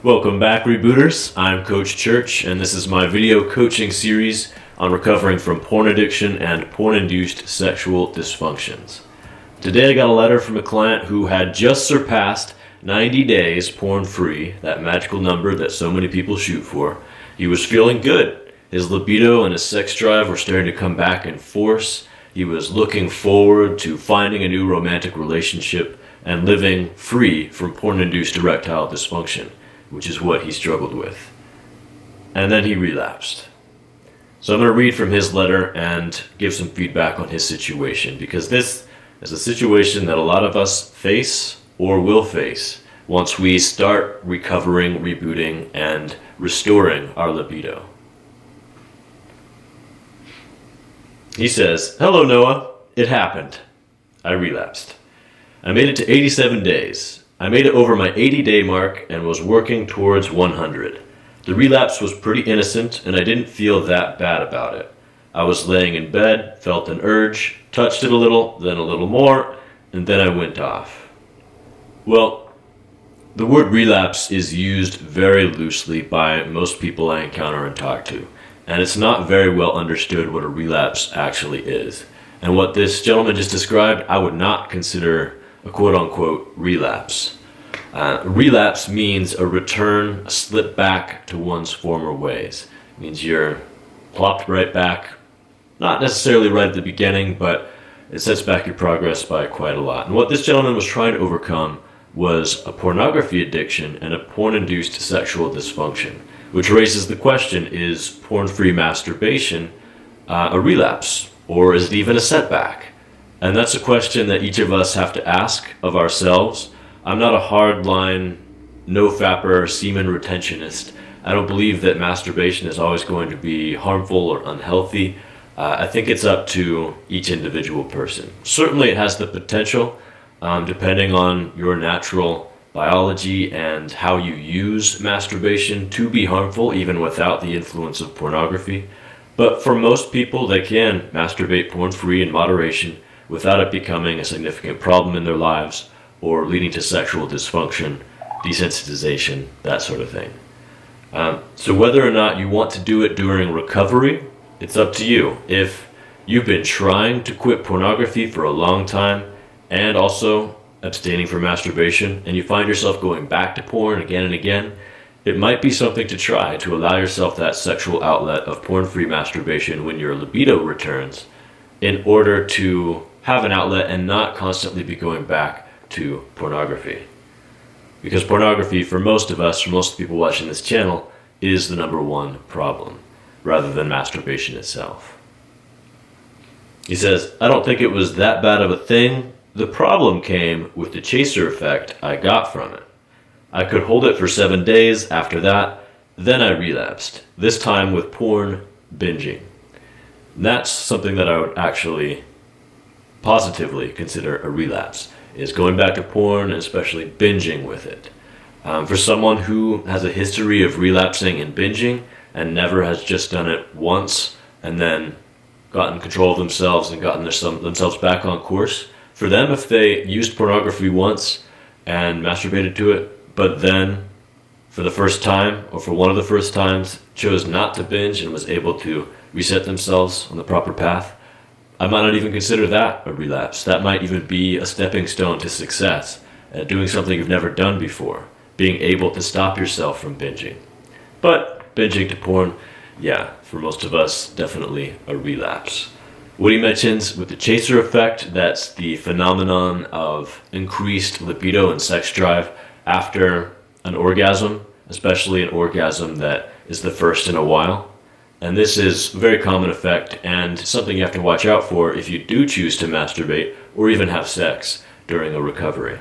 Welcome back, Rebooters. I'm Coach Church, and this is my video coaching series on recovering from porn addiction and porn-induced sexual dysfunctions. Today I got a letter from a client who had just surpassed 90 days porn-free, that magical number that so many people shoot for. He was feeling good. His libido and his sex drive were starting to come back in force. He was looking forward to finding a new romantic relationship and living free from porn-induced erectile dysfunction, which is what he struggled with. And then he relapsed. So I'm going to read from his letter and give some feedback on his situation, because this is a situation that a lot of us face or will face once we start recovering, rebooting, and restoring our libido. He says, "Hello, Noah. It happened. I relapsed. I made it to 87 days. I made it over my 80-day mark and was working towards 100. The relapse was pretty innocent and I didn't feel that bad about it. I was laying in bed, felt an urge, touched it a little, then a little more, and then I went off." Well, the word relapse is used very loosely by most people I encounter and talk to, and it's not very well understood what a relapse actually is. And what this gentleman just described, I would not consider a quote-unquote relapse. Relapse means a return, a slip back to one's former ways. It means you're plopped right back, not necessarily right at the beginning, but it sets back your progress by quite a lot. And what this gentleman was trying to overcome was a pornography addiction and a porn-induced sexual dysfunction, which raises the question, is porn-free masturbation a relapse, or is it even a setback? And that's a question that each of us have to ask of ourselves. I'm not a hardline, no-fapper, semen retentionist. I don't believe that masturbation is always going to be harmful or unhealthy. I think it's up to each individual person. Certainly it has the potential, depending on your natural biology and how you use masturbation, to be harmful even without the influence of pornography. But for most people, they can masturbate porn-free in moderation without it becoming a significant problem in their lives or leading to sexual dysfunction, desensitization, that sort of thing. So whether or not you want to do it during recovery, it's up to you. If you've been trying to quit pornography for a long time and also abstaining from masturbation, and you find yourself going back to porn again and again, it might be something to try to allow yourself that sexual outlet of porn-free masturbation when your libido returns, in order to have an outlet and not constantly be going back to pornography. Because pornography, for most of us, for most people watching this channel, is the #1 problem, rather than masturbation itself. He says, "I don't think it was that bad of a thing. The problem came with the chaser effect I got from it. I could hold it for 7 days after that, then I relapsed, this time with porn binging." And that's something that I would actually positively consider a relapse, is going back to porn and especially binging with it. For someone who has a history of relapsing and binging and never has just done it once and then gotten control of themselves and gotten themselves back on course, for them, if they used pornography once and masturbated to it, but then for the first time or for one of the first times chose not to binge and was able to reset themselves on the proper path, I might not even consider that a relapse. That might even be a stepping stone to success, doing something you've never done before, being able to stop yourself from binging. But binging to porn, yeah, for most of us, definitely a relapse. What he mentions with the chaser effect, that's the phenomenon of increased libido and sex drive after an orgasm, especially an orgasm that is the first in a while. And this is a very common effect and something you have to watch out for if you do choose to masturbate or even have sex during a recovery.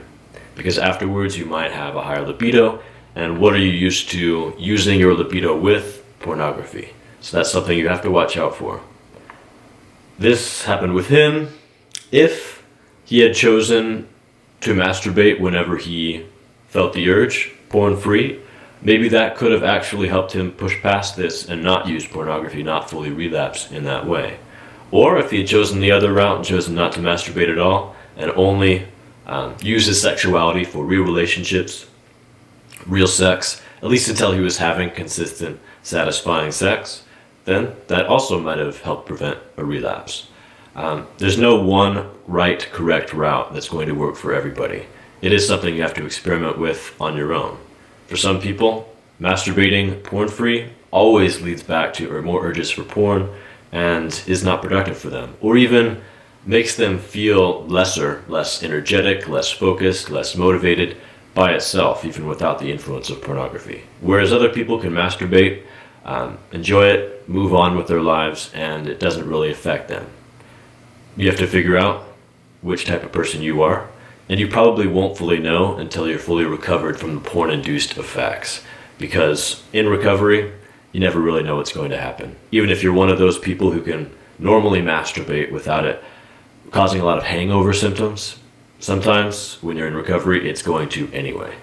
Because afterwards you might have a higher libido, and what are you used to using your libido with? Pornography. So that's something you have to watch out for. This happened with him. If he had chosen to masturbate whenever he felt the urge, porn-free, maybe that could have actually helped him push past this and not use pornography, not fully relapse in that way. Or if he had chosen the other route and chosen not to masturbate at all and only use his sexuality for real relationships, real sex, at least until he was having consistent, satisfying sex, then that also might have helped prevent a relapse. There's no one right, correct route that's going to work for everybody. It is something you have to experiment with on your own. For some people, masturbating porn-free always leads back to more urges for porn and is not productive for them, or even makes them feel lesser, less energetic, less focused, less motivated by itself, even without the influence of pornography. Whereas other people can masturbate, enjoy it, move on with their lives, and it doesn't really affect them. You have to figure out which type of person you are, and you probably won't fully know until you're fully recovered from the porn-induced effects, because in recovery, you never really know what's going to happen. Even if you're one of those people who can normally masturbate without it causing a lot of hangover symptoms, sometimes when you're in recovery, it's going to anyway.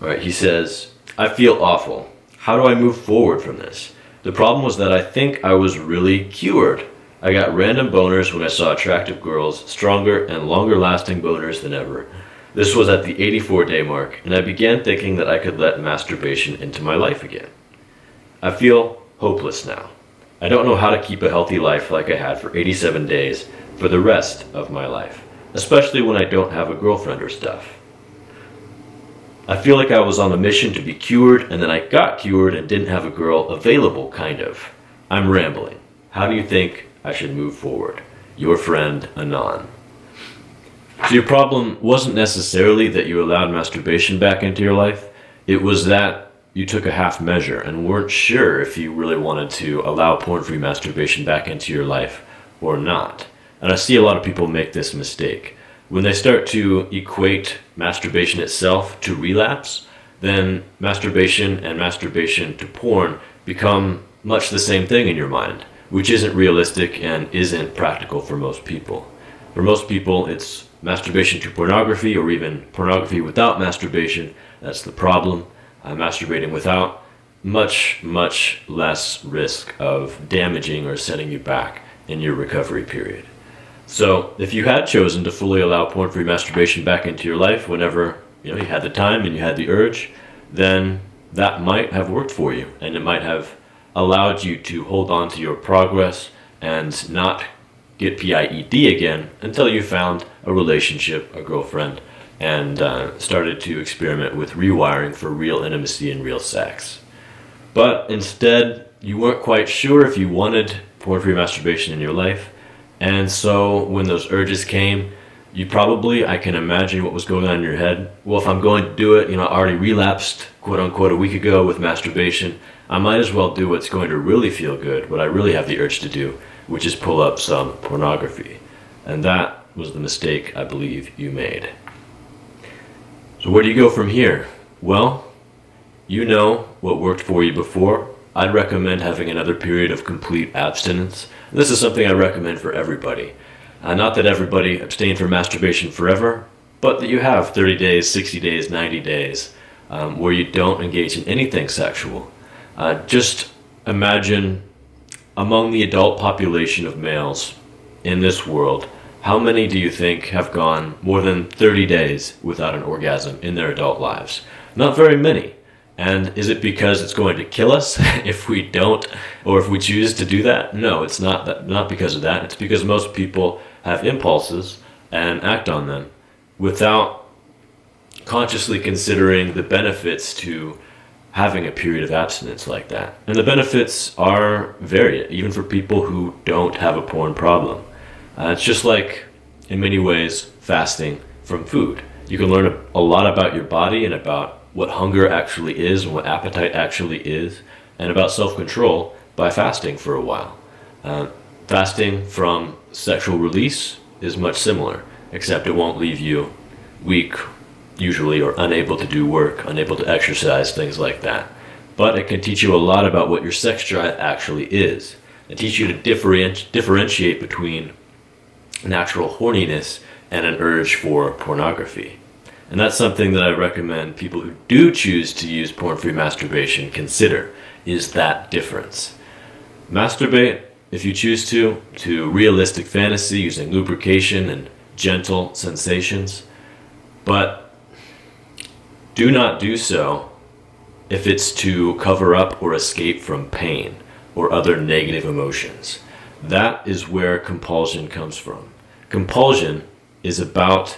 Alright, he says, I feel awful. How do I move forward from this? The problem was that I think I was really cured. I got random boners when I saw attractive girls, stronger and longer lasting boners than ever. This was at the 84-day mark, and I began thinking that I could let masturbation into my life again. I feel hopeless now. I don't know how to keep a healthy life like I had for 87 days for the rest of my life, especially when I don't have a girlfriend or stuff. I feel like I was on a mission to be cured, and then I got cured and didn't have a girl available, kind of. I'm rambling. How do you think I should move forward? Your friend, Anon. So your problem wasn't necessarily that you allowed masturbation back into your life. It was that you took a half measure and weren't sure if you really wanted to allow porn-free masturbation back into your life or not. And I see a lot of people make this mistake. When they start to equate masturbation itself to relapse, then masturbation and masturbation to porn become much the same thing in your mind, which isn't realistic and isn't practical for most people. For most people, it's masturbation to pornography, or even pornography without masturbation. That's the problem. Masturbating without, much less risk of damaging or setting you back in your recovery period. So if you had chosen to fully allow porn-free masturbation back into your life whenever you had the time and you had the urge, then that might have worked for you, and it might have allowed you to hold on to your progress and not get PIED again until you found a relationship, a girlfriend, and started to experiment with rewiring for real intimacy and real sex. But instead, you weren't quite sure if you wanted porn-free masturbation in your life, and so when those urges came, you probably, I can imagine what was going on in your head. Well, if I'm going to do it, I already relapsed, quote unquote, a week ago with masturbation, I might as well do what's going to really feel good, what I really have the urge to do, which is pull up some pornography. And that was the mistake I believe you made. So where do you go from here? Well, you know what worked for you before. I'd recommend having another period of complete abstinence. This is something I recommend for everybody. Not that everybody abstain from masturbation forever, but that you have 30 days, 60 days, 90 days where you don't engage in anything sexual. Just imagine among the adult population of males in this world, how many do you think have gone more than 30 days without an orgasm in their adult lives? Not very many. And is it because it's going to kill us if we don't, or if we choose to do that? No, it's not because of that. It's because most people have impulses and act on them without consciously considering the benefits to having a period of abstinence like that. And the benefits are varied, even for people who don't have a porn problem. It's just like, in many ways, fasting from food. You can learn a lot about your body and about what hunger actually is and what appetite actually is, and about self-control by fasting for a while. Fasting from sexual release is much similar, except it won't leave you weak, usually, or unable to do work, unable to exercise, things like that. But it can teach you a lot about what your sex drive actually is. It teaches you to differentiate between natural horniness and an urge for pornography. And that's something that I recommend people who do choose to use porn-free masturbation consider, is that difference. Masturbate, if you choose to realistic fantasy using lubrication and gentle sensations. But do not do so if it's to cover up or escape from pain or other negative emotions. That is where compulsion comes from. Compulsion is about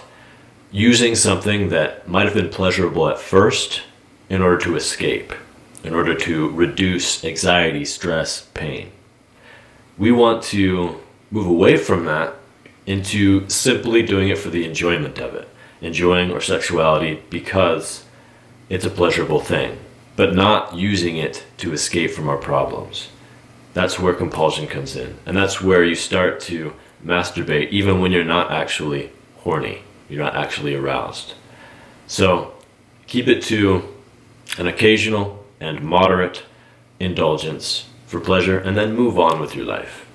using something that might have been pleasurable at first in order to escape, in order to reduce anxiety, stress, pain. We want to move away from that into simply doing it for the enjoyment of it, enjoying our sexuality because it's a pleasurable thing, but not using it to escape from our problems. That's where compulsion comes in, and that's where you start to masturbate even when you're not actually horny, you're not actually aroused. So keep it to an occasional and moderate indulgence for pleasure, and then move on with your life.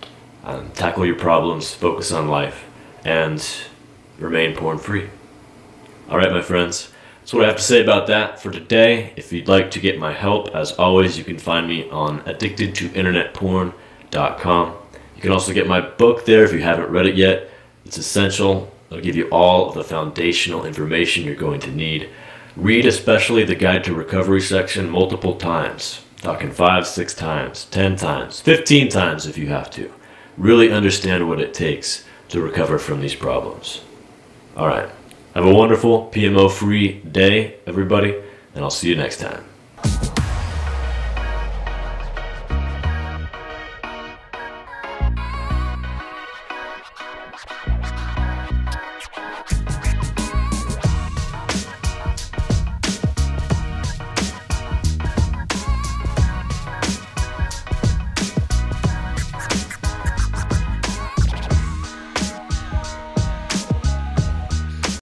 Tackle your problems, focus on life, and remain porn free. Alright, my friends, that's what I have to say about that for today. If you'd like to get my help, as always, you can find me on addictedtointernetporn.com. You can also get my book there if you haven't read it yet. It's essential. It'll give you all of the foundational information you're going to need. Read especially the Guide to Recovery section multiple times. Talking 5, 6 times, 10 times, 15 times if you have to. Really understand what it takes to recover from these problems. Alright, have a wonderful PMO-free day, everybody, and I'll see you next time.